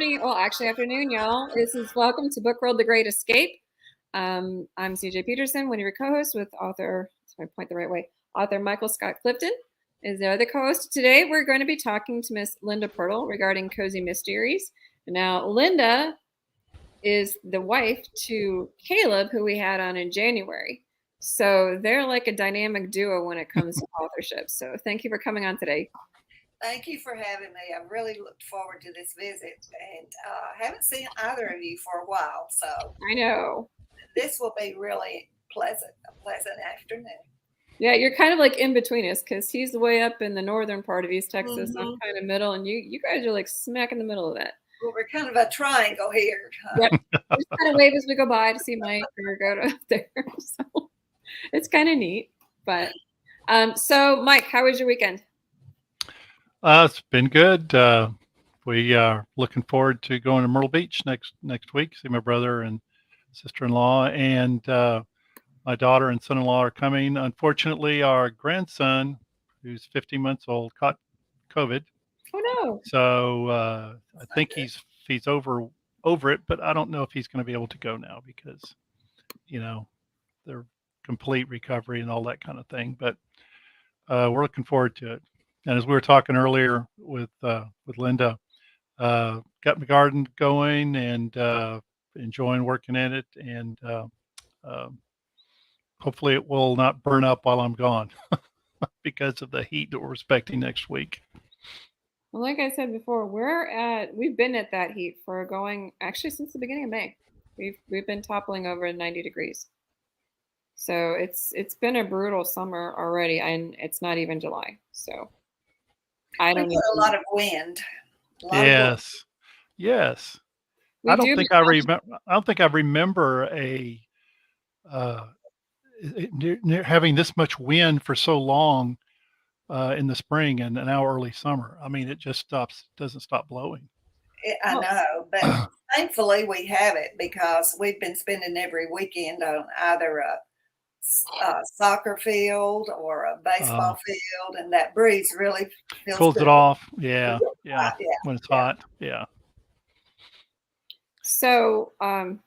morning. Well, actually, afternoon, y'all. This is Welcome to Book World: The Great Escape. I'm CJ Peterson, one of your co-hosts with author, if I point the right way, author Michael Scott Clifton is the other co-host. Today, we're going to be talking to Miss Linda Pirtle regarding Cozy Mysteries. Now, Linda is the wife to Caleb, who we had on in January. So they're like a dynamic duo when it comes to authorship. So thank you for coming on today. Thank you for having me. I've really looked forward to this visit and haven't seen either of you for a while. So I know. This will be really a pleasant afternoon. Yeah, you're kind of like in between us because he's way up in the northern part of East Texas. I'm kind of middle, and you guys are like smack in the middle of that. Well, we're kind of a triangle here. Yep. We just kind of wave as we go by to see Mike or go to up there. So it's kind of neat. But so Mike, how was your weekend? It's been good. We are looking forward to going to Myrtle Beach next week. See my brother and sister-in-law, and my daughter and son-in-law are coming. Unfortunately, our grandson, who's 15 months old, caught COVID. Oh no! So I think he's over it, but I don't know if he's going to be able to go now because they're complete recovery and all that kind of thing. But we're looking forward to it. And as we were talking earlier with Linda, got my garden going and enjoying working in it, and hopefully it will not burn up while I'm gone because of the heat that we're expecting next week. Well, like I said before, we've been at that heat for going actually since the beginning of May. We've been toppling over 90 degrees. So it's been a brutal summer already, and it's not even July. So I don't know. A lot of wind. Yes. I don't think I remember having this much wind for so long in the spring and now early summer. I mean, it just doesn't stop blowing. I know, but thankfully we have it because we've been spending every weekend on either a soccer field or a baseball field, and that breeze really cools it off. Yeah. When it's hot. Yeah. So, so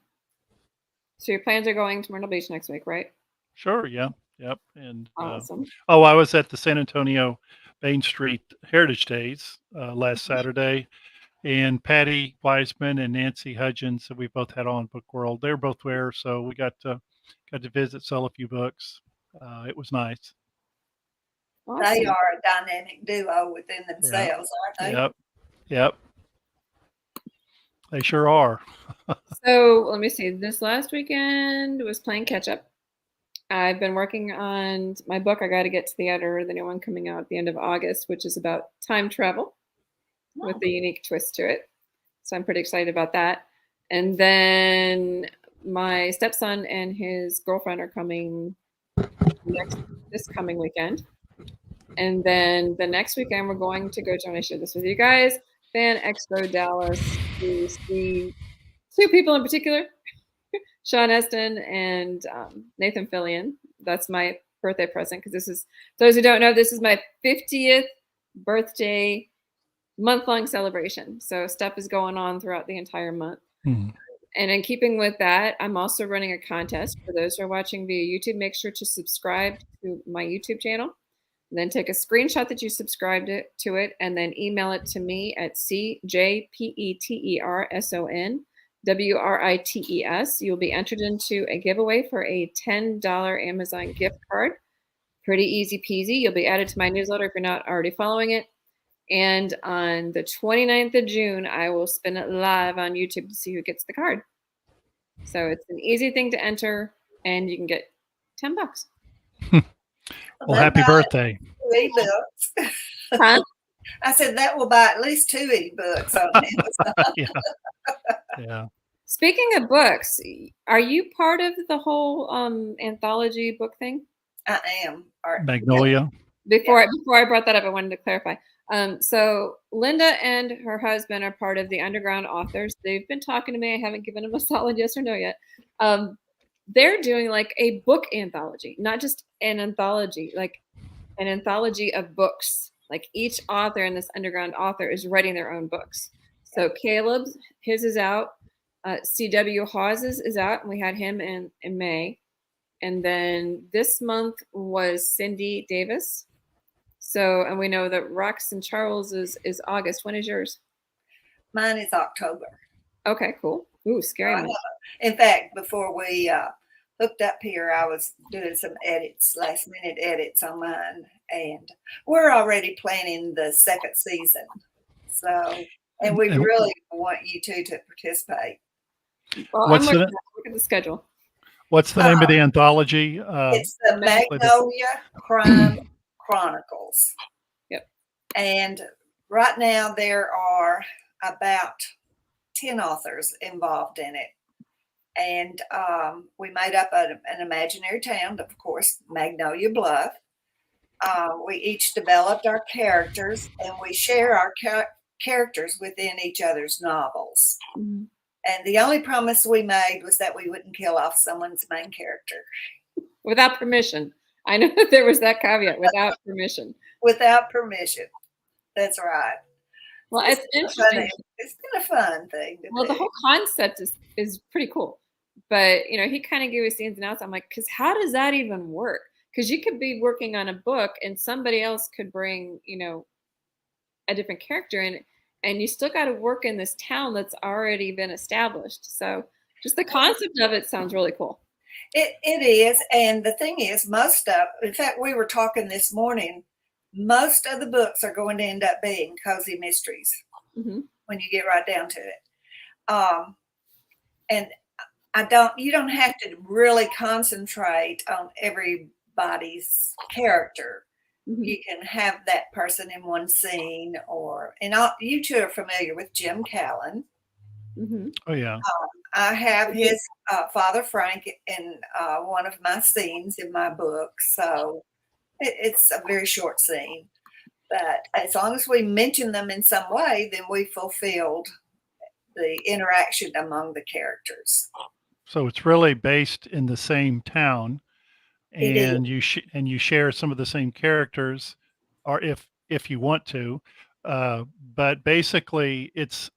your plans are going to Myrtle Beach next week, right? Sure. Yeah. Yep. And awesome. I was at the San Antonio Main Street Heritage Days last Saturday, and Patty Wiseman and Nancy Hudgens, that we both had on Book World, they were both there, so we got to visit, sell a few books. It was nice. Awesome. They are a dynamic duo within themselves, aren't they? Yep. They sure are. So let me see. This last weekend was playing catch up. I've been working on my book. I got to get to the editor, the new one coming out at the end of August, which is about time travel with a unique twist to it. So I'm pretty excited about that. And then my stepson and his girlfriend are coming this coming weekend. And then the next weekend, we're going to go to, and I share this with you guys, Fan Expo Dallas, to see two people in particular, Sean Eston and Nathan Fillion. That's my birthday present, because this is, those who don't know, this is my 50th birthday month-long celebration. So stuff is going on throughout the entire month. Mm-hmm. And in keeping with that, I'm also running a contest for those who are watching via YouTube. Make sure to subscribe to my YouTube channel. And then take a screenshot that you subscribed to it, and then email it to me at CJPetersonWrites. You'll be entered into a giveaway for a $10 Amazon gift card. Pretty easy peasy. You'll be added to my newsletter if you're not already following it. And on the 29th of June, I will spin it live on YouTube to see who gets the card. So it's an easy thing to enter, and you can get $10. Well, happy birthday. 2 ebooks. Huh? I said that will buy at least 2 ebooks on Amazon. Yeah. Speaking of books, are you part of the whole anthology book thing? I am. Magnolia. Before I brought that up, I wanted to clarify. So Linda and her husband are part of the Underground Authors. They've been talking to me. I haven't given them a solid yes or no yet. They're doing like a book anthology, not just an anthology, like an anthology of books. Like each author in this Underground Author is writing their own books. So Caleb's, his is out. C.W. Hawes's is out, and we had him in May. And then this month was Cindy Davis. So, and we know that Roxanne Charles is August. When is yours? Mine is October. Okay, cool. Ooh, scary month. In fact, before we hooked up here, I was doing some edits, last minute edits on mine, and we're already planning the second season. So, and we really want you two to participate. Well, look at the schedule. What's the name of the anthology? It's the Magnolia Crime Chronicles. Yep. And right now there are about 10 authors involved in it. And we made up an imaginary town, of course, Magnolia Bluff. We each developed our characters, and we share our characters within each other's novels. Mm-hmm. And the only promise we made was that we wouldn't kill off someone's main character. Without permission. I know that there was that caveat, without permission. Without permission. That's right. Well, it's interesting. It's been a fun thing to do. The whole concept is pretty cool. But, he kind of gave us the ins and outs. I'm like, because how does that even work? Because you could be working on a book and somebody else could bring, a different character in it. And you still got to work in this town that's already been established. So just the concept of it sounds really cool. It is. And the thing is, in fact, we were talking this morning, most of the books are going to end up being cozy mysteries when you get right down to it. And you don't have to really concentrate on everybody's character. Mm-hmm. You can have that person in one scene, and you two are familiar with Jim Callan. Mm-hmm. Oh yeah. I have his Father Frank in one of my scenes in my book, so it's a very short scene. But as long as we mention them in some way, then we fulfilled the interaction among the characters. So it's really based in the same town. And you share some of the same characters, or if you want to, but basically it's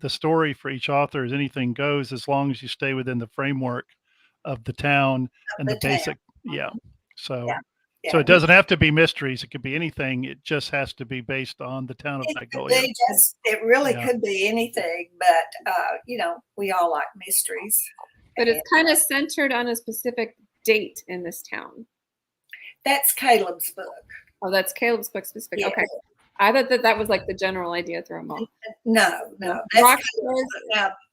the story for each author is anything goes as long as you stay within the framework of the town and the basic. Yeah. So so it doesn't have to be mysteries. It could be anything. It just has to be based on the town of Magnolia. It really could be anything, but we all like mysteries. But it's kind of centered on a specific date in this town. That's Caleb's book. Oh, that's Caleb's book specific. Yeah. Okay. I thought that was like the general idea through them all. No. Now,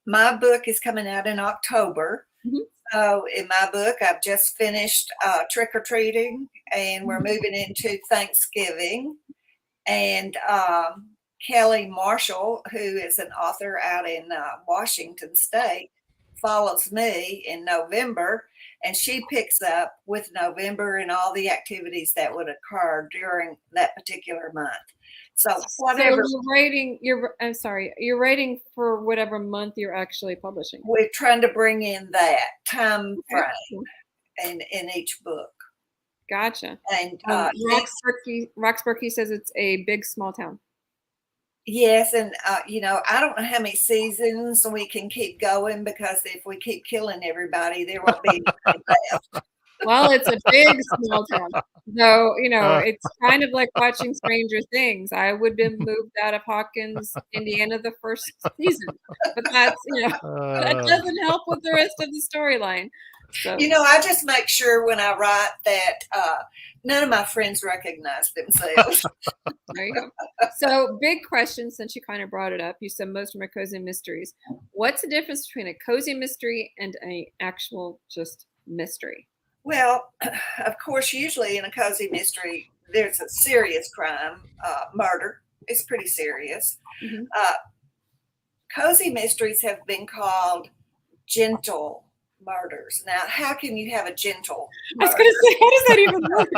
my book is coming out in October. Mm-hmm. So in my book, I've just finished trick-or-treating, and we're moving into Thanksgiving. And Kelly Marshall, who is an author out in Washington State, follows me in November, and she picks up with November and all the activities that would occur during that particular month. So whatever. So you're writing for whatever month you're actually publishing. We're trying to bring in that time frame in each book. Gotcha. And Roxburgh says it's a big small town. Yes, and I don't know how many seasons we can keep going, because if we keep killing everybody, there won't be anything left. Well, it's a big small town. So, it's kind of like watching Stranger Things. I would have been moved out of Hawkins, Indiana the first season. But that's, that doesn't help with the rest of the storyline. So. I just make sure when I write that none of my friends recognize themselves. There you go. So, big question, since you kind of brought it up. You said most of them are cozy mysteries. What's the difference between a cozy mystery and an actual just mystery? Well, of course, usually in a cozy mystery, there's a serious crime, murder. It's pretty serious. Mm-hmm. Cozy mysteries have been called gentle murders. Now, how can you have a gentle murder? I was going to say, how does that even work?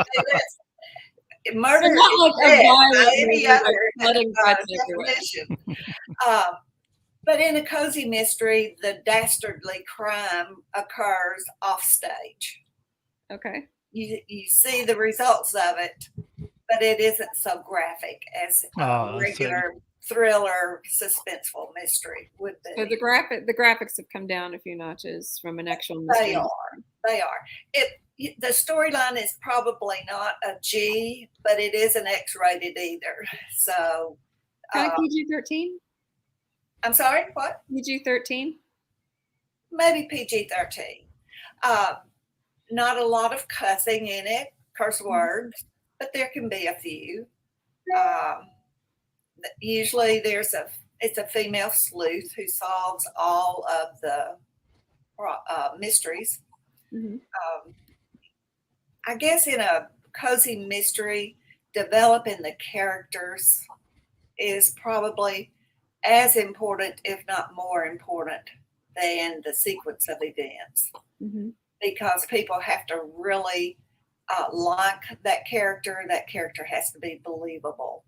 Murder is not like any other definition. But in a cozy mystery, the dastardly crime occurs off stage. Okay. You see the results of it, but it isn't so graphic as regular thriller, suspenseful mystery would be. So the graphics have come down a few notches from an actual mystery. They are. The storyline is probably not a G, but it isn't X-rated either. So kind of PG-13. I'm sorry, what? PG-13. Maybe PG-13. Not a lot of cussing in it, curse words, but there can be a few. Usually it's a female sleuth who solves all of the mysteries. Mm-hmm. I guess in a cozy mystery, developing the characters is probably as important, if not more important, than the sequence of events. Mm-hmm. Because people have to really like that character. That character has to be believable.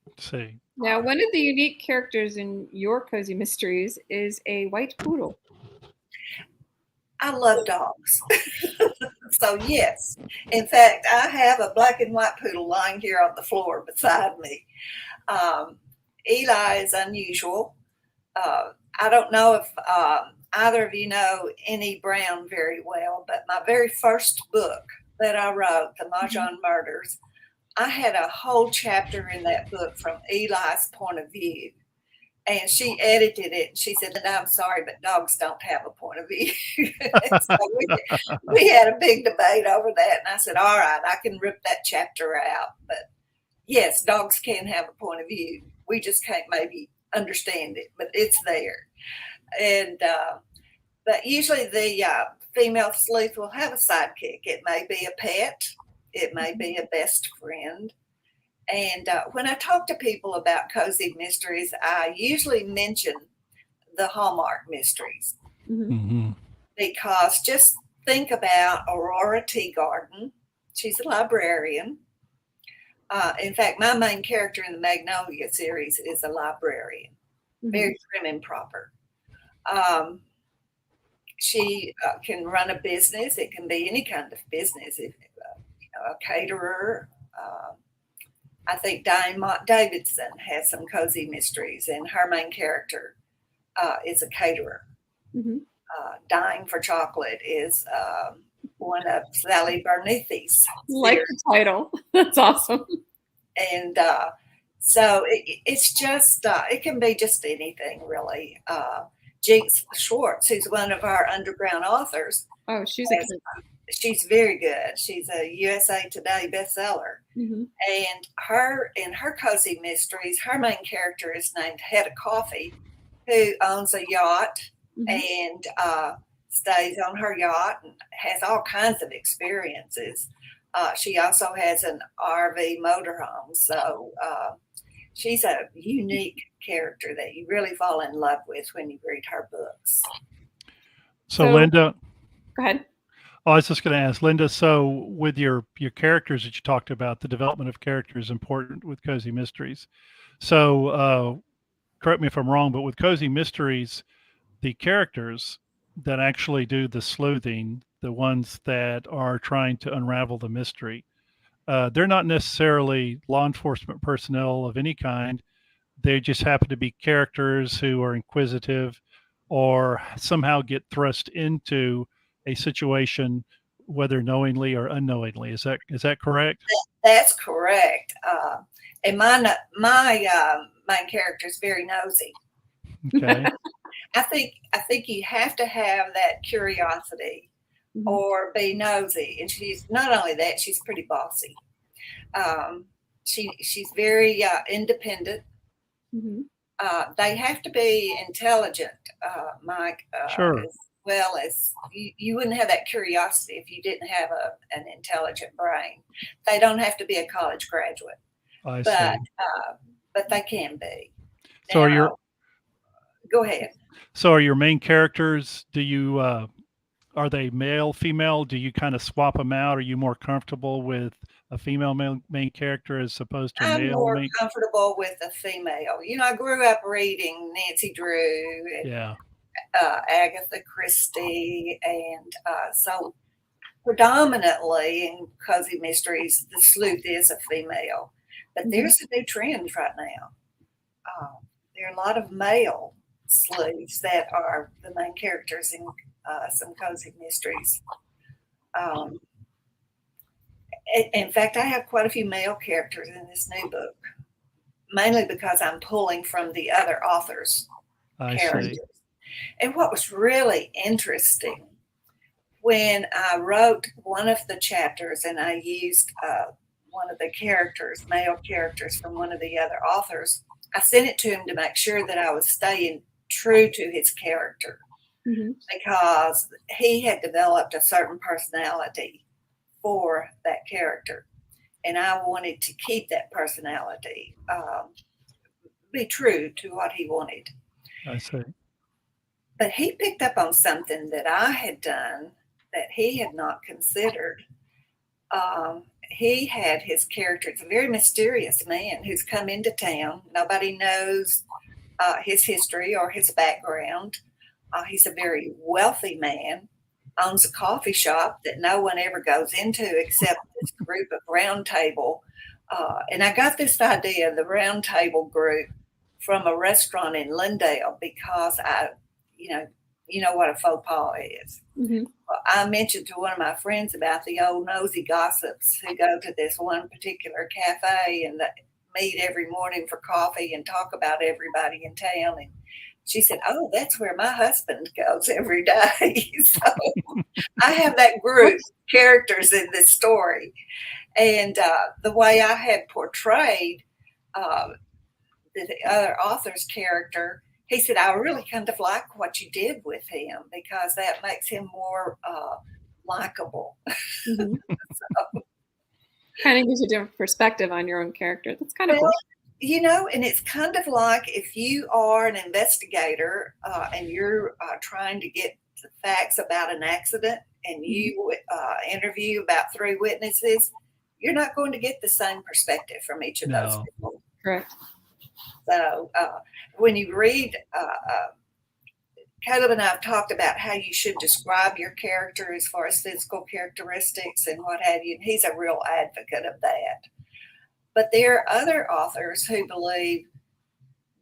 Let's see. Now, one of the unique characters in your cozy mysteries is a white poodle. I love dogs. So yes, in fact, I have a black and white poodle lying here on the floor beside me. Eli is unusual. I don't know if either of you know Annie Brown very well, but my very first book that I wrote, The Mahjong Murders, I had a whole chapter in that book from Eli's point of view. And she edited it. And she said, I'm sorry, but dogs don't have a point of view. So we had a big debate over that. And I said, all right, I can rip that chapter out. But yes, dogs can have a point of view. We just can't maybe understand it, but it's there. And but usually the female sleuth will have a sidekick. It may be a pet. It may be a best friend. And when I talk to people about cozy mysteries, I usually mention the Hallmark mysteries. Mm-hmm. Because just think about Aurora Teagarden. She's a librarian. In fact, my main character in the Magnolia series is a librarian, very prim and proper. She can run a business. It can be any kind of business. If, a caterer. I think Diane Mott Davidson has some cozy mysteries, and her main character is a caterer. Mm-hmm. Dying for Chocolate is one of Sally Bernithi's. Like the title. That's awesome. And so it's just, it can be just anything, really. Jinx Schwartz, who's one of our underground authors. Oh, she's very good. She's a USA Today bestseller. Mm-hmm. And in her cozy mysteries, her main character is named Hedda Coffee, who owns a yacht and stays on her yacht and has all kinds of experiences. She also has an RV motorhome. So she's a unique character that you really fall in love with when you read her books. So Linda, go ahead. Oh, I was just going to ask Linda. So with your characters that you talked about, the development of characters is important with cozy mysteries. So correct me if I'm wrong, but with cozy mysteries, the characters that actually do the sleuthing, the ones that are trying to unravel the mystery, they're not necessarily law enforcement personnel of any kind. They just happen to be characters who are inquisitive or somehow get thrust into a situation, whether knowingly or unknowingly. Is that correct? That's correct. And my main character is very nosy. Okay. I think you have to have that curiosity or be nosy. And she's not only that, she's pretty bossy. She's very independent. Mm-hmm. They have to be intelligent, Mike. Sure. As well as you wouldn't have that curiosity if you didn't have an intelligent brain. They don't have to be a college graduate, but they can be. So now, go ahead. So are your main characters? Do you are they male, female? Do you kind of swap them out? Are you more comfortable with a female main character as opposed to a male? I'm more comfortable with a female. I grew up reading Nancy Drew and Agatha Christie, and so predominantly in cozy mysteries, the sleuth is a female. But there's a new trend right now. there are a lot of male sleuths that are the main characters in some cozy mysteries. In fact, I have quite a few male characters in this new book, mainly because I'm pulling from the other authors' characters. See. And what was really interesting, when I wrote one of the chapters and I used one of the characters, male characters from one of the other authors, I sent it to him to make sure that I was staying true to his character, because he had developed a certain personality for that character. And I wanted to keep that personality, be true to what he wanted. I see. But he picked up on something that I had done that he had not considered. He had his character, it's a very mysterious man who's come into town. Nobody knows his history or his background. He's a very wealthy man, owns a coffee shop that no one ever goes into except this group of round table. And I got this idea, the round table group, from a restaurant in Lindale, because you know what a faux pas is. I mentioned to one of my friends about the old nosy gossips who go to this one particular cafe and meet every morning for coffee and talk about everybody in town. And she said, "Oh, that's where my husband goes every day." So I have that group of characters in this story. And the way I had portrayed the other author's character, he said, "I really kind of like what you did with him, because that makes him more likable." So, kind of gives you a different perspective on your own character. That's kind of cool. And it's kind of like if you are an investigator and you're trying to get the facts about an accident, and you interview about 3 witnesses, you're not going to get the same perspective from each of those people. Correct. So when you read, Caleb and I have talked about how you should describe your character as far as physical characteristics and what have you. And he's a real advocate of that. But there are other authors who believe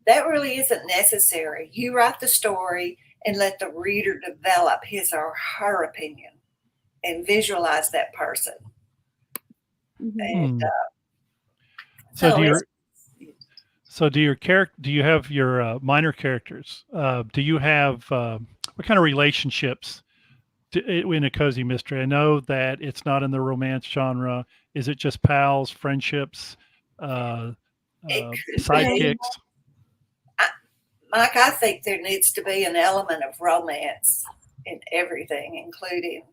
that really isn't necessary. You write the story and let the reader develop his or her opinion and visualize that person. And do you have your minor characters? Do you have what kind of relationships in a cozy mystery? I know that it's not in the romance genre. Is it just pals, friendships, sidekicks? Mike, I think there needs to be an element of romance in everything, including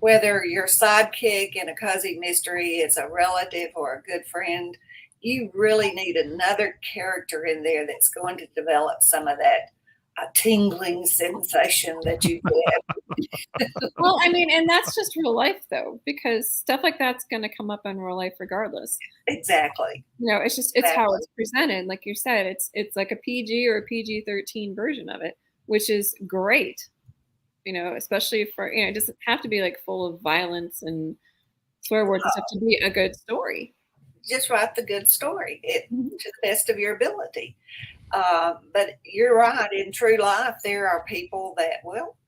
whether your sidekick in a cozy mystery is a relative or a good friend. You really need another character in there that's going to develop some of that tingling sensation that you get. Well, I mean, and that's just real life, though, because stuff like that's going to come up in real life regardless. Exactly. It's just, it's how it's presented. Like you said, it's like a PG or a PG-13 version of it, which is great, especially for, it doesn't have to be like full of violence and swear words and stuff to be a good story. Just write the good story to the best of your ability. But you're right. In true life, there are people that,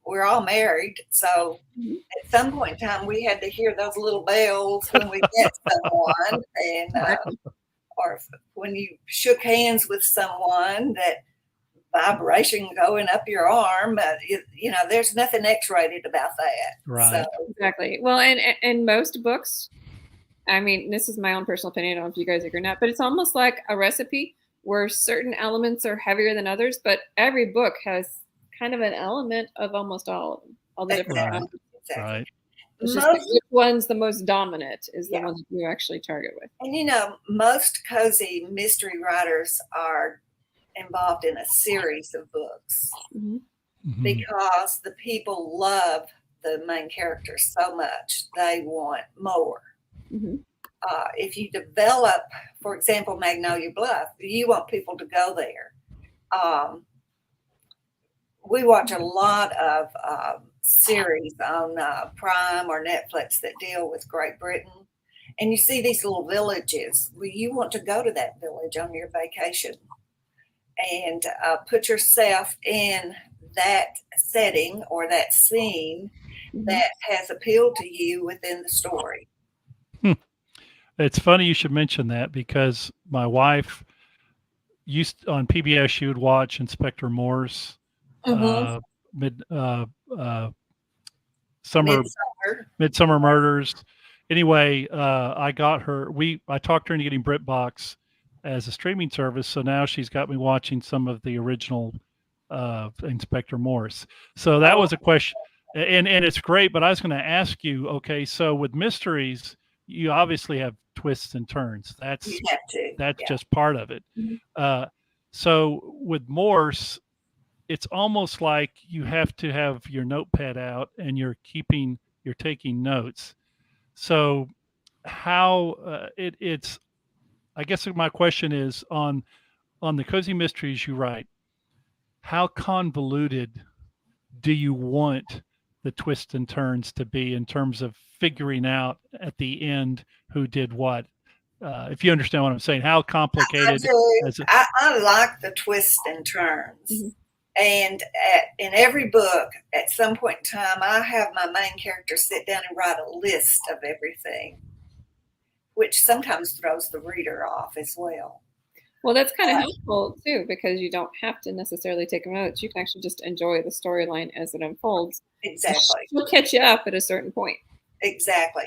we're all married. So at some point in time, we had to hear those little bells when we met someone, and or when you shook hands with someone, that vibration going up your arm. There's nothing X-rated about that. Right. So, exactly. Well, and most books, I mean, this is my own personal opinion. I don't know if you guys agree or not, but it's almost like a recipe where certain elements are heavier than others, but every book has kind of an element of almost all of them, all the different elements. Exactly. Right. It's just which one's the most dominant is the one that you actually target with. And most cozy mystery writers are involved in a series of books because the people love the main characters so much, they want more. If you develop, for example, Magnolia Bluff, you want people to go there. We watch a lot of series on Prime or Netflix that deal with Great Britain, and you see these little villages. Well, you want to go to that village on your vacation. and put yourself in that setting or that scene that has appealed to you within the story. It's funny you should mention that because my wife used on PBS. She would watch Inspector Morse, Mm-hmm. mid summer Midsummer. Midsummer Murders. Anyway, I got her. I talked her into getting BritBox as a streaming service, so now she's got me watching some of the original Inspector Morse. So that was a question, and it's great. But I was going to ask you, okay, so with mysteries, you obviously have twists and turns. You have to. That's just part of it. So with Morse, it's almost like you have to have your notepad out and you're taking notes. So how it's I guess my question is on the cozy mysteries you write, how convoluted do you want the twists and turns to be in terms of figuring out at the end who did what? If you understand what I'm saying, how complicated? I like the twists and turns. And in every book, at some point in time, I have my main character sit down and write a list of everything, which sometimes throws the reader off as well. Well, that's kind of helpful too, because you don't have to necessarily take notes. You can actually just enjoy the storyline as it unfolds. Exactly. It'll catch you up at a certain point. Exactly.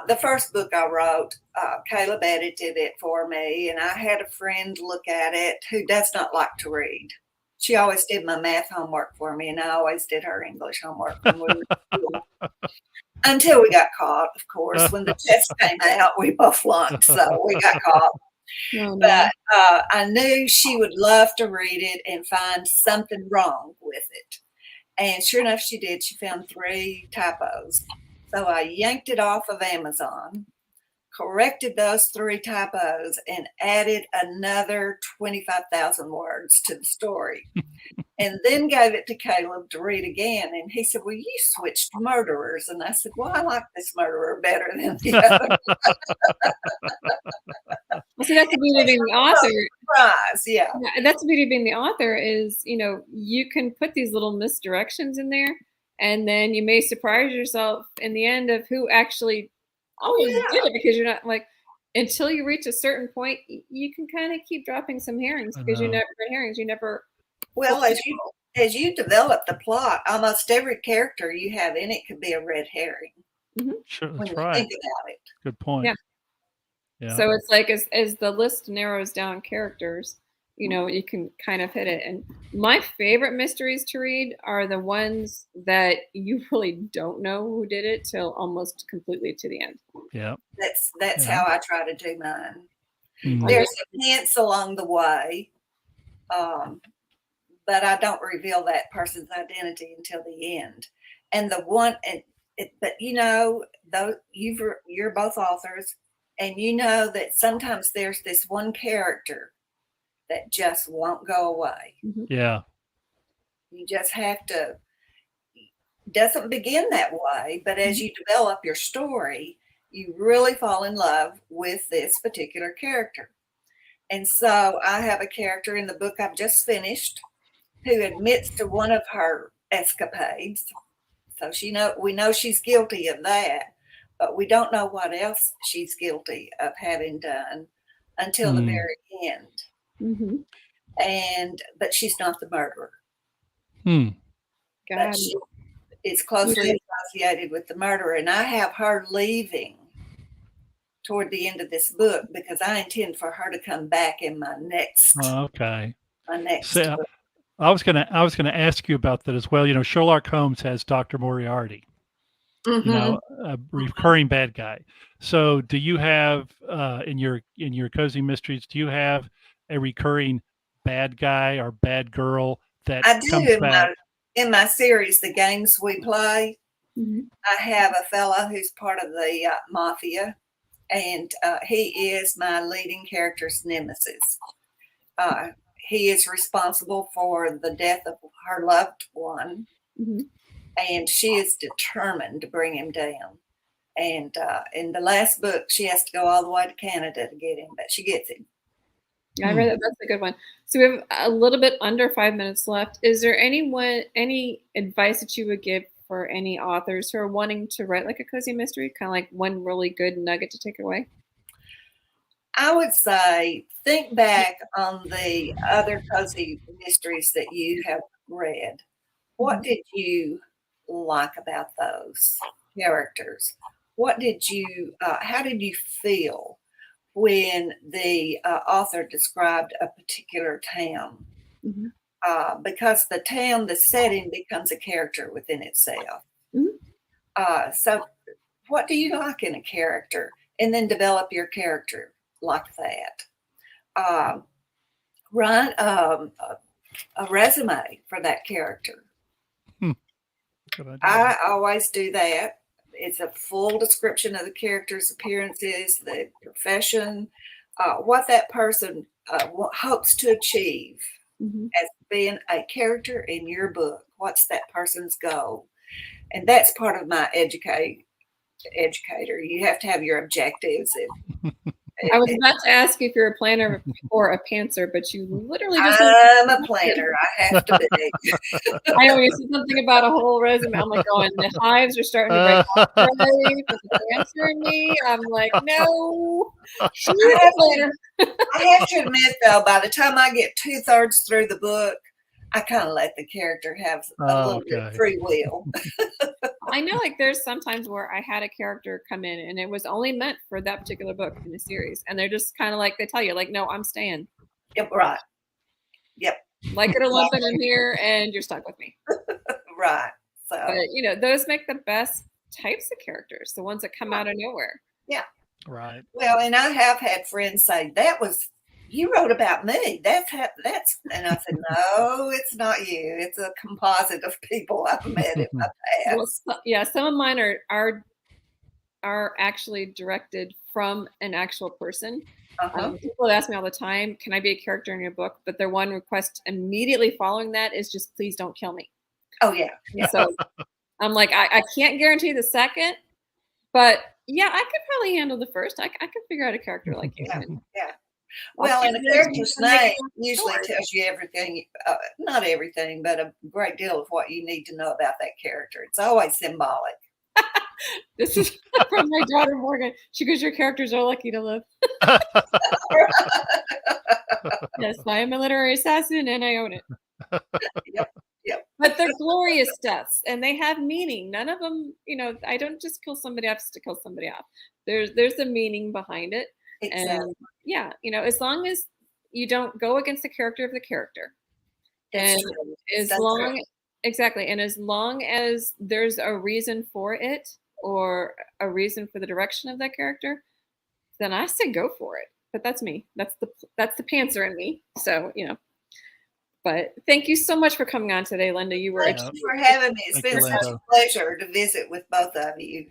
The first book I wrote, Caleb edited it for me, and I had a friend look at it who does not like to read. She always did my math homework for me, and I always did her English homework when we were in school. Until we got caught, of course. When the test came out, we both flunked, so we got caught. Oh, no. But I knew she would love to read it and find something wrong with it. And sure enough, she did. She found 3 typos. So I yanked it off of Amazon, corrected those 3 typos, and added another 25,000 words to the story. And then gave it to Caleb to read again. And he said, well, you switched murderers. And I said, well, I like this murderer better than the other. Well, see, that's the beauty of being the author. Surprise, yeah. That's the beauty of being the author is, you can put these little misdirections in there, and then you may surprise yourself in the end of who actually did it, because you're not like, until you reach a certain point, you can kind of keep dropping some herrings because you never. Well, as you develop the plot, almost every character you have in it could be a red herring. Sure, When that's you right. think about it. Good point. Yeah. So it's like as the list narrows down characters, you can kind of hit it. And my favorite mysteries to read are the ones that you really don't know who did it till almost completely to the end. Yeah. That's how I try to do mine. Mhm. There's some hints along the way, but I don't reveal that person's identity until the end. And the one, but though you're both authors, and you know that sometimes there's this one character that just won't go away. Yeah. You just have to. Doesn't begin that way, but as you develop your story, you really fall in love with this particular character. And so I have a character in the book I've just finished who admits to one of her escapades. So we know she's guilty of that, but we don't know what else she's guilty of having done until the very end. But she's not the murderer. But she is closely associated with the murderer, and I have her leaving toward the end of this book because I intend for her to come back in my next. Okay. My next. So, book. I was gonna ask you about that as well. Sherlock Holmes has Dr. Moriarty, a recurring bad guy. So, do you have in your cozy mysteries? Do you have a recurring bad guy or bad girl that I do comes back? In my series, The Games We Play. I have a fellow who's part of the mafia, and he is my leading character's nemesis. He is responsible for the death of her loved one, and she is determined to bring him down. And in the last book, she has to go all the way to Canada to get him, but she gets him. Yeah, I read that. That's a good one. So we have a little bit under 5 minutes left. Is there any advice that you would give for any authors who are wanting to write like a cozy mystery? Kind of like one really good nugget to take away? I would say think back on the other cozy mysteries that you have read. What did you like about those characters? What did you, how did you feel when the author described a particular town? Mm-hmm. Because the town, the setting becomes a character within itself. Mm-hmm. So what do you like in a character? And then develop your character like that. Write a resume for that character. Good idea. I always do that. It's a full description of the character's appearances, the profession, what that person hopes to achieve as being a character in your book. What's that person's goal? And that's part of my educator. You have to have your objectives. I was about to ask you if you're a planner or a pantser, but you literally just. I'm a planner. I have to be. I always see something about a whole resume. I'm like, oh, and the hives are starting to break off already. But the pantser in me, I'm like, no. I have to admit, though, by the time I get 2/3 through the book, I kind of let the character have a little bit of free will. I know, like, there's sometimes where I had a character come in and it was only meant for that particular book in the series. And they're just kind of like, they tell you, like, no, I'm staying. Yep, right. Yep. Like it or lump it in here and you're stuck with me. Right. So, but, those make the best types of characters, the ones that come out of nowhere. Yeah. Right. Well, and I have had friends say, you wrote about me. That's, and I said, no, it's not you. It's a composite of people I've met in my past. Well, yeah, some of mine are actually directed from an actual person. People ask me all the time, can I be a character in your book? But their one request immediately following that is just, please don't kill me. Oh, yeah. So I'm like, I can't guarantee the second, but yeah, I could probably handle the first. I could figure out a character like you. Yeah. Well, and a character's name usually tells you everything, not everything, but a great deal of what you need to know about that character. It's always symbolic. This is from my daughter, Morgan. She goes, your characters are lucky to live. Yes, I am a literary assassin and I own it. Yep. But they're glorious deaths and they have meaning. None of them, I don't just kill somebody off just to kill somebody off. There's a meaning behind it. Exactly. And yeah, as long as you don't go against the character of the character. And exactly. And as long as there's a reason for it or a reason for the direction of that character, then I say go for it. But that's me. That's the pantser in me. So, but thank you so much for coming on today, Linda. Thank you for having me. It's been such a pleasure to visit with both of you.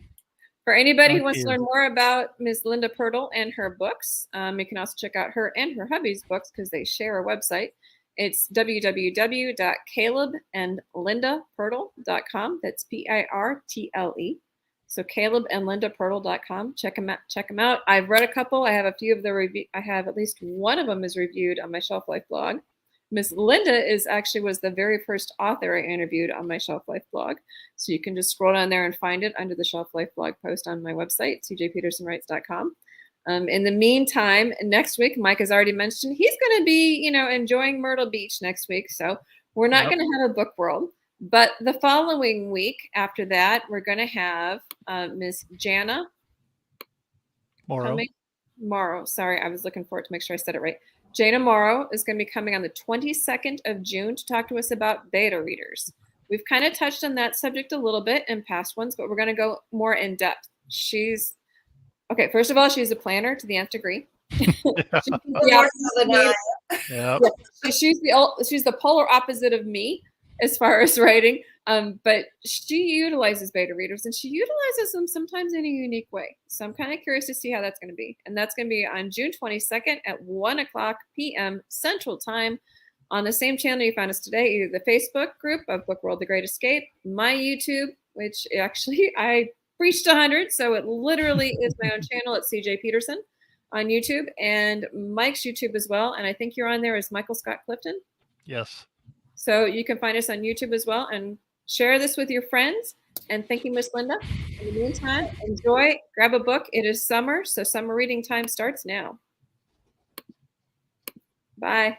For anybody who wants to learn more about Ms. Linda Pirtle and her books, you can also check out her and her hubby's books because they share a website. It's www.calebandlindapirtle.com. That's Pirtle. So calebandlindapirtle.com. Check them out. I've read a couple. I have a few of the review. I have at least one of them is reviewed on my Shelf Life blog. Miss Linda was the very first author I interviewed on my Shelf Life blog. So you can just scroll down there and find it under the Shelf Life blog post on my website, cjpetersonwrites.com. In the meantime, next week, Mike has already mentioned he's going to be, enjoying Myrtle Beach next week. So we're not going to have a book world. But the following week after that, we're going to have Miss Jana Morrow. Sorry, I was looking for it to make sure I said it right. Jana Morrow is going to be coming on the 22nd of June to talk to us about beta readers. We've kind of touched on that subject a little bit in past ones, but we're going to go more in depth. First of all, she's a planner to the nth degree. She's the polar opposite of me as far as writing. But she utilizes beta readers and she utilizes them sometimes in a unique way. So I'm kind of curious to see how that's going to be. And that's going to be on June 22nd at 1:00 p.m. Central Time on the same channel you found us today, either the Facebook group of Book World: The Great Escape, my YouTube, which actually I reached 100. So it literally is my own channel at CJ Peterson. on YouTube, and Mike's YouTube as well. And I think you're on there as Michael Scott Clifton. Yes. So you can find us on YouTube as well, and share this with your friends. And thank you, Miss Linda. In the meantime, enjoy, grab a book. It is summer, so summer reading time starts now. Bye.